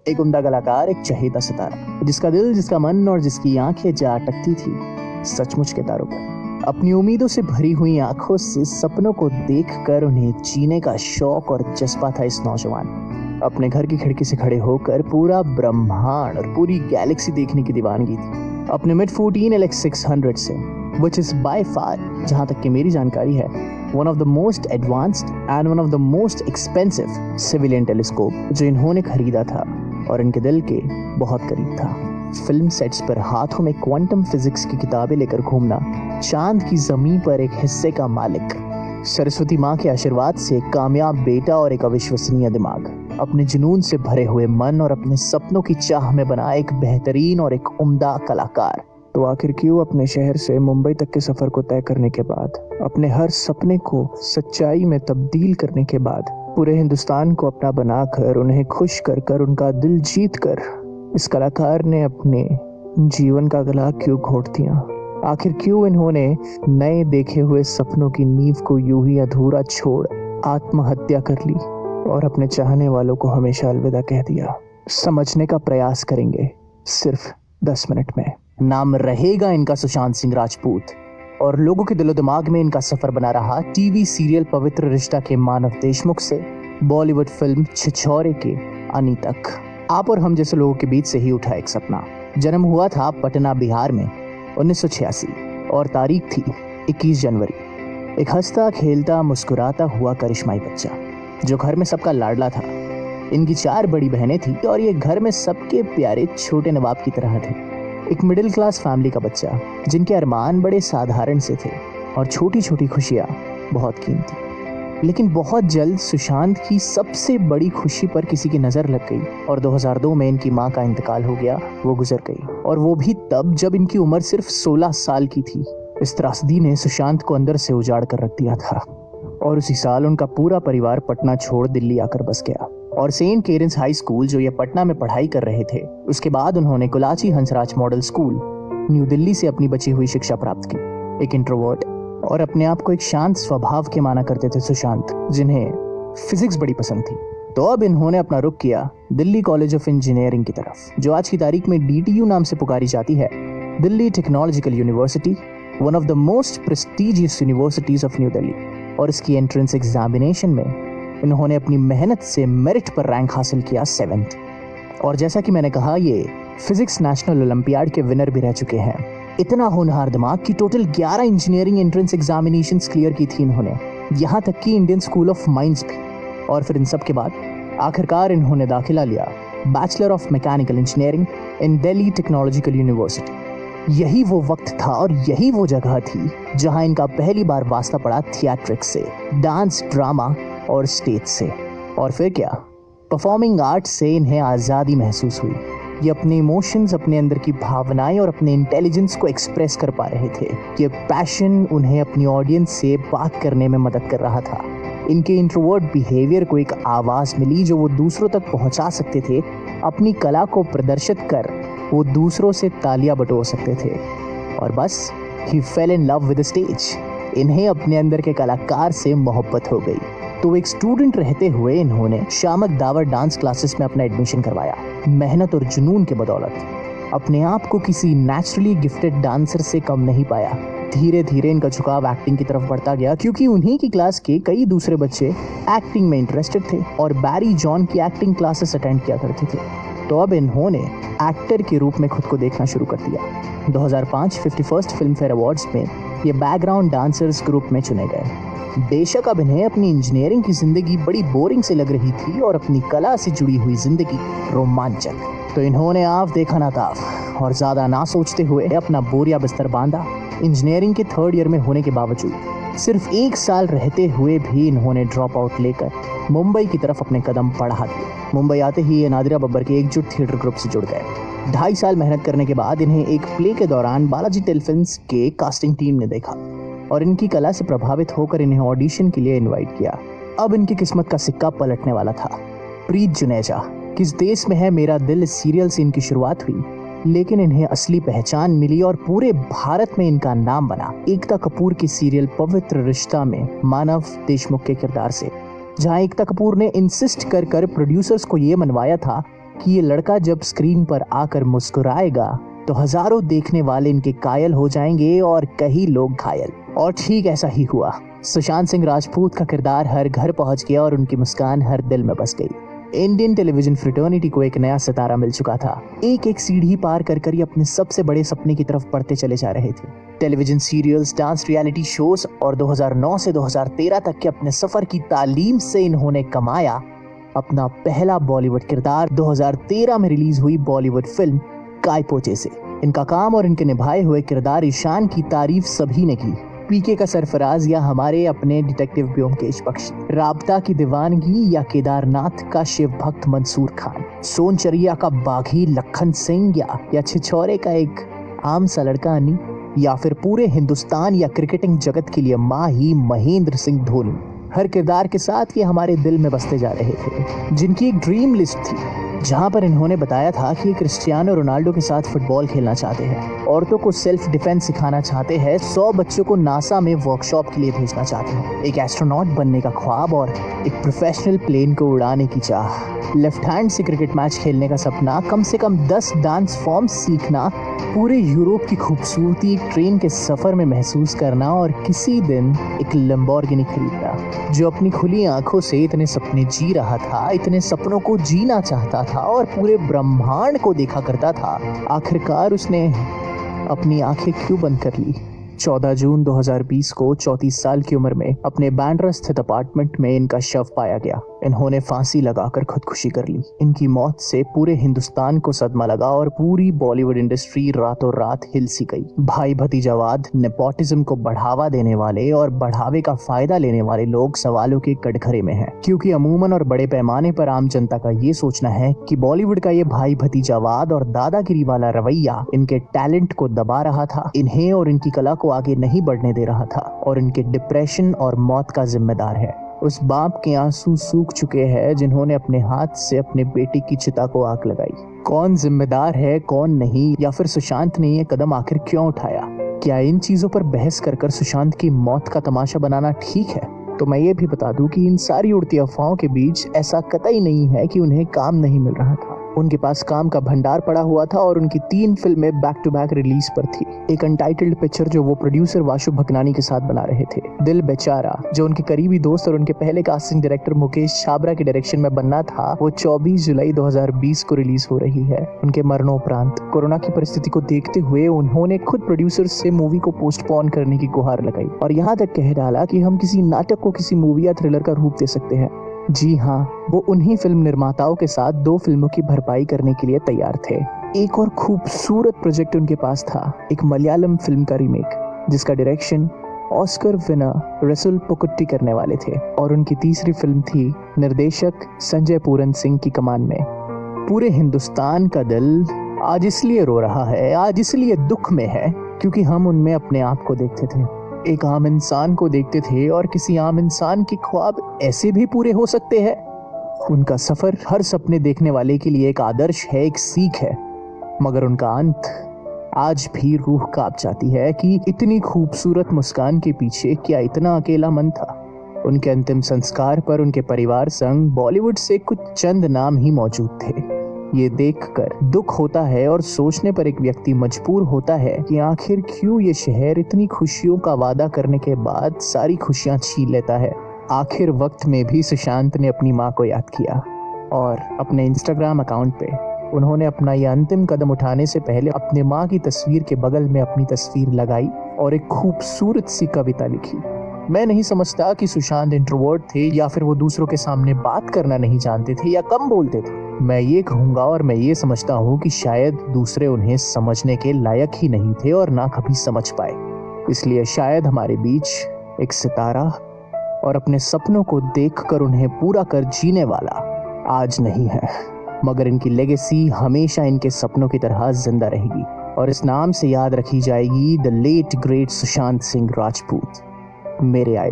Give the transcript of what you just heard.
एक उम्दा कलाकार, एक चहेता सितारा, जिसका दिल, जिसका मन और जिसकी आंखें जा अटकती थी सचमुच के तारों पर। अपनी उम्मीदों से भरी हुई आंखों से सपनों को देखकर उन्हें जीने का शौक और जज्बा था इस नौजवान। अपने घर की खिड़की से खड़े होकर पूरा ब्रह्मांड और पूरी गैलेक्सी देखने की दीवानगी थी। अपने मिड 14 LX600 से, which is by far, जहां तक कि मेरी जानकारी है, one of the most advanced and one of the most expensive civilian telescope जो इन्होंने खरीदा था और इनके दिल के बहुत करीब था। फिल्म सेट्स पर हाथों में क्वांटम फिजिक्स की किताबें लेकर घूमना, चांद की जमीन पर एक हिस्से का मालिक, सरस्वती माँ के आशीर्वाद से एक कामयाब बेटा और एक अविश्वसनीय दिमाग, अपने जुनून से भरे हुए मन और अपने सपनों की चाह में बना एक बेहतरीन और एक उम्दा कलाकार। तो आखिर क्यों अपने शहर से मुंबई तक के सफर को तय करने के बाद, अपने हर सपने को सच्चाई में तब्दील करने के बाद, पूरे हिंदुस्तान को अपना बनाकर, उन्हें खुश कर कर, उनका दिल जीत कर, इस कलाकार ने अपने जीवन का गला क्यों घोट दिया? आखिर क्यों इन्होंने नए देखे हुए सपनों की नींव को यूं ही अधूरा छोड़ आत्महत्या कर ली और अपने चाहने वालों को हमेशा अलविदा कह दिया? समझने का प्रयास करेंगे सिर्फ 10 मिनट में। नाम रहेगा इनका सुशांत सिंह राजपूत, और लोगों के दिलो दिमाग में इनका सफर बना रहा टीवी सीरियल पवित्र रिश्ता के मानव देशमुख से बॉलीवुड फिल्म छिछोरे के अनी तक। आप और हम जैसे लोगों के बीच से ही उठा एक सपना। जन्म हुआ था पटना, बिहार में 1986 और तारीख थी 21 जनवरी। एक हंसता खेलता मुस्कुराता हुआ करिश्माई बच्चा जो घर में सबका लाडला था। इनकी 4 बड़ी बहनें थी और ये घर में सबके प्यारे छोटे नवाब की तरह थे। एक मिडिल क्लास फैमिली का बच्चा जिनके अरमान बड़े साधारण से थे और छोटी छोटी खुशियां बहुत कीमती। लेकिन बहुत जल्द सुशांत की सबसे बड़ी खुशी पर किसी की नजर लग गई और 2002 में इनकी मां का इंतकाल हो गया। वो गुजर गई, और वो भी तब जब इनकी उम्र सिर्फ 16 साल की थी। इस त्रासदी ने सुशांत को अंदर से उजाड़ कर रख दिया था, और उसी साल उनका पूरा परिवार पटना छोड़ दिल्ली आकर बस गया। और सेंट केरेंस हाई स्कूल जो ये पटना में पढ़ाई कर रहे थे, उसके बाद उन्होंने कुलाची Hansraj model school new Delhi से अपनी बची हुई शिक्षा प्राप्त की। एक इंट्रोवर्ट और अपने आप को एक शांत स्वभाव के माना करते थे सुशांत, जिन्हें फिजिक्स बड़ी पसंद थी। तो अब इन्होंने अपना रुख किया दिल्ली कॉलेज ऑफ इंजीनियरिंग की तरफ, जो आज की तारीख में DTU नाम से पुकारी जाती है। Delhi technological university, one of the most prestigious universities of new Delhi. और इसकी एंट्रेंस एग्जामिनेशन में इन्होंने अपनी मेहनत से मेरिट पर रैंक हासिल किया 7th। और जैसा कि मैंने कहा, ये फिजिक्स नेशनल ओलंपियाड के विनर भी रह चुके हैं। इतना होनहार दिमाग कि total 11 engineering entrance examinations clear की थी इन्होंने, यहाँ तक कि इंडियन स्कूल ऑफ माइंस भी। और फिर इन सब के बाद आखिरकार इन्होंने दाखिला लिया bachelor of mechanical engineering in Delhi technological university. यही वो वक्त था और यही वो जगह थी जहां इनका पहली बार वास्ता पड़ा थिएट्रिक्स से, डांस, ड्रामा और स्टेज से। और फिर क्या, परफॉर्मिंग आर्ट से इन्हें आज़ादी महसूस हुई। ये अपने इमोशंस, अपने अंदर की भावनाएं और अपने इंटेलिजेंस को एक्सप्रेस कर पा रहे थे। ये पैशन उन्हें अपनी ऑडियंस से बात करने में मदद कर रहा था। इनके इंट्रोवर्ट बिहेवियर को एक आवाज़ मिली जो वो दूसरों तक पहुंचा सकते थे। अपनी कला को प्रदर्शित कर वो दूसरों से तालियां बटोर सकते थे। और बस, ही fell in love with the stage. इन्हें अपने अंदर के कलाकार से मोहब्बत हो गई। तो एक स्टूडेंट रहते हुए इन्होंने शामक दावर डांस क्लासेस में अपना एडमिशन करवाया। मेहनत और जुनून के बदौलत अपने आप को किसी नेचुरली गिफ्टेड डांसर से कम नहीं पाया। धीरे धीरे इनका झुकाव एक्टिंग की तरफ बढ़ता गया, क्योंकि उन्हीं की क्लास के कई दूसरे बच्चे एक्टिंग में इंटरेस्टेड थे और बैरी जॉन की एक्टिंग क्लासेस अटेंड किया करते थे। तो अब इन्होंने एक्टर के रूप में खुद को देखना शुरू कर दिया। 2005 51st फिल्म फेयर अवार्ड्स में ये बैकग्राउंड डांसर्स ग्रुप में चुने गए। बेशक अब इन्हें अपनी इंजीनियरिंग की जिंदगी बड़ी बोरिंग से लग रही थी और अपनी कला से जुड़ी हुई जिंदगी रोमांचक। तो इन्होंने आव देखा ना ताव और ज्यादा ना सोचते हुए अपना बोरिया बिस्तर बांधा। इंजीनियरिंग के 3rd ईयर में होने के बावजूद सिर्फ 1 साल रहते हुए भी इन्होंने ड्रॉप आउट लेकर मुंबई की तरफ अपने कदम बढ़ा दिए। मुंबई आते ही ये नादिरा बब्बर के एकजुट थिएटर ग्रुप से जुड़ गए। 2.5 साल मेहनत करने के बाद इन्हें एक प्ले के दौरान बालाजी टेलीफिल्म्स के कास्टिंग टीम ने देखा और इनकी कला से प्रभावित होकर इन्हें ऑडिशन के लिए इनवाइट किया। अब इनकी किस्मत का सिक्का पलटने वाला था। प्रीत जुनेजा, किस देश में है मेरा दिल, इस सीरियल से इनकी शुरुआत हुई, लेकिन इन्हें असली पहचान मिली और पूरे भारत में इनका नाम बना एकता कपूर की सीरियल पवित्र रिश्ता में मानव देशमुख के किरदार से, जहां एकता कपूर ने इंसिस्ट कर प्रोड्यूसर्स को ये मनवाया था कि ये लड़का जब स्क्रीन पर आकर मुस्कुराएगा तो हजारों देखने वाले इनके कायल हो जाएंगे और कई लोग घायल। और ठीक ऐसा ही हुआ। सुशांत सिंह राजपूत का किरदार हर घर पहुंच गया और उनकी मुस्कान हर दिल में बस गई। इंडियन टेलीविजन फ्रेटर्निटी को एक नया सितारा मिल चुका था। एक एक सीढ़ी पार कर ये अपने सबसे बड़े सपने की तरफ बढ़ते चले जा रहे थे। Television serials, dance reality shows और 2009 से 2013 तक के अपने सफर की तालीम से इन्होंने कमाया अपना पहला बॉलीवुड किरदार 2013 में रिलीज हुई बॉलीवुड फिल्म कायपोचे से। इनका काम और इनके निभाए हुए किरदार ईशान की तारीफ सभी ने की। पीके का सरफराज या हमारे अपने डिटेक्टिव ब्योमकेश बख्शी, राबता की दीवानगी या केदारनाथ का शिव भक्त मंसूर खान, सोनचरिया का बाघी लखन सिंह या छिछोरे का एक आम सा लड़का अनी, या फिर पूरे हिंदुस्तान या क्रिकेटिंग जगत के लिए माही महेंद्र सिंह धोनी। हर किरदार के साथ ये हमारे दिल में बसते जा रहे थे। जिनकी एक ड्रीम लिस्ट थी जहां पर इन्होंने बताया था कि क्रिस्टियानो रोनाल्डो के साथ फुटबॉल खेलना चाहते हैं, औरतों को सेल्फ डिफेंस सिखाना चाहते हैं, 100 बच्चों को नासा में वर्कशॉप के लिए भेजना चाहते हैं, एक एस्ट्रोनॉट बनने का ख्वाब और एक प्रोफेशनल प्लेन को उड़ाने की चाह, लेफ्ट हैंड से क्रिकेट मैच खेलने का सपना, कम से कम 10 डांस फॉर्म्स सीखना, पूरे यूरोप की खूबसूरती एक ट्रेन के सफर में महसूस करना और किसी दिन एक लैम्बोर्गिनी खरीदना। जो अपनी खुली आंखों से इतने सपने जी रहा था, इतने सपनों को जीना चाहता था और पूरे ब्रह्मांड को देखा करता था, आखिरकार उसने अपनी आंखें क्यों बंद कर ली? 14 जून 2020 को 34 साल की उम्र में अपने बांद्रा स्थित अपार्टमेंट में इनका शव पाया गया। इन्होंने फांसी लगाकर खुदकुशी कर ली। इनकी मौत से पूरे हिंदुस्तान को सदमा लगा और पूरी बॉलीवुड इंडस्ट्री रातों रात हिल सी गई। भाई भतीजावाद, नेपोटिज्म को बढ़ावा देने वाले और बढ़ावे का फायदा लेने वाले लोग सवालों के कटघरे में हैं, क्योंकि अमूमन और बड़े पैमाने पर आम जनता का ये सोचना है कि बॉलीवुड का ये भाई भतीजावाद और दादागिरी वाला रवैया इनके टैलेंट को दबा रहा था, इन्हें और इनकी कला को आगे नहीं बढ़ने दे रहा था और इनके डिप्रेशन और मौत का जिम्मेदार है। उस बाप के आंसू सूख चुके हैं जिन्होंने अपने हाथ से अपने बेटे की चिता को आग लगाई। कौन जिम्मेदार है, कौन नहीं, या फिर सुशांत ने ये कदम आखिर क्यों उठाया? क्या इन चीजों पर बहस कर कर सुशांत की मौत का तमाशा बनाना ठीक है? तो मैं ये भी बता दूं कि इन सारी उड़ती अफवाहों के बीच ऐसा कतई नहीं है कि उन्हें काम नहीं मिल रहा था। उनके पास काम का भंडार पड़ा हुआ था और उनकी 3 फिल्में बैक टू बैक रिलीज पर थी। एक अनटाइटल्ड पिक्चर जो वो प्रोड्यूसर वाशु भगनानी के साथ बना रहे थे, दिल बेचारा, जो उनके करीबी दोस्त और उनके पहले कास्टिंग डायरेक्टर मुकेश छाबरा के डायरेक्शन में बनना था, वो 24 जुलाई 2020 को रिलीज हो रही है। उनके मरणोपरांत कोरोना की परिस्थिति को देखते हुए उन्होंने खुद प्रोड्यूसर से मूवी को पोस्टपोन करने की गुहार लगाई और यहाँ तक कह डाला कि हम किसी नाटक को किसी मूवी या थ्रिलर का रूप दे सकते हैं। जी हाँ, वो उन्हीं फिल्म निर्माताओं के साथ 2 फिल्मों की भरपाई करने के लिए तैयार थे। एक और खूबसूरत प्रोजेक्ट उनके पास था, एक मलयालम फिल्म का रीमेक जिसका डायरेक्शन ऑस्कर विनर रसुल पुकुट्टी करने वाले थे और उनकी तीसरी फिल्म थी निर्देशक संजय पूरन सिंह की कमान में। पूरे हिंदुस्तान का दिल आज इसलिए रो रहा है, आज इसलिए दुख में है क्योंकि हम उनमें अपने आप को देखते थे, एक आम इंसान को देखते थे और किसी आम इंसान के ख्वाब ऐसे भी पूरे हो सकते हैं। उनका सफर हर सपने देखने वाले के लिए एक आदर्श है, एक सीख है, मगर उनका अंत आज भी रूह कांप जाती है कि इतनी खूबसूरत मुस्कान के पीछे क्या इतना अकेला मन था। उनके अंतिम संस्कार पर उनके परिवार संग बॉलीवुड से कुछ चंद नाम ही मौजूद थे। ये देखकर दुख होता है और सोचने पर एक व्यक्ति मजबूर होता है कि आखिर क्यों ये शहर इतनी खुशियों का वादा करने के बाद सारी खुशियां छीन लेता है। आखिर वक्त में भी सुशांत ने अपनी माँ को याद किया और अपने इंस्टाग्राम अकाउंट पे उन्होंने अपना यह अंतिम कदम उठाने से पहले अपने माँ की तस्वीर के बगल में अपनी तस्वीर लगाई और एक खूबसूरत सी कविता लिखी। मैं नहीं समझता कि सुशांत इंट्रोवर्ट थे या फिर वो दूसरों के सामने बात करना नहीं जानते थे या कम बोलते थे। मैं ये कहूँगा और मैं ये समझता हूँ कि शायद दूसरे उन्हें समझने के लायक ही नहीं थे और ना कभी समझ पाए। इसलिए शायद हमारे बीच एक सितारा और अपने सपनों को देखकर उन्हें पूरा कर जीने वाला आज नहीं है, मगर इनकी लेगेसी हमेशा इनके सपनों की तरह जिंदा रहेगी और इस नाम से याद रखी जाएगी, the late great Sushant Singh Rajput, मेरे आइडल।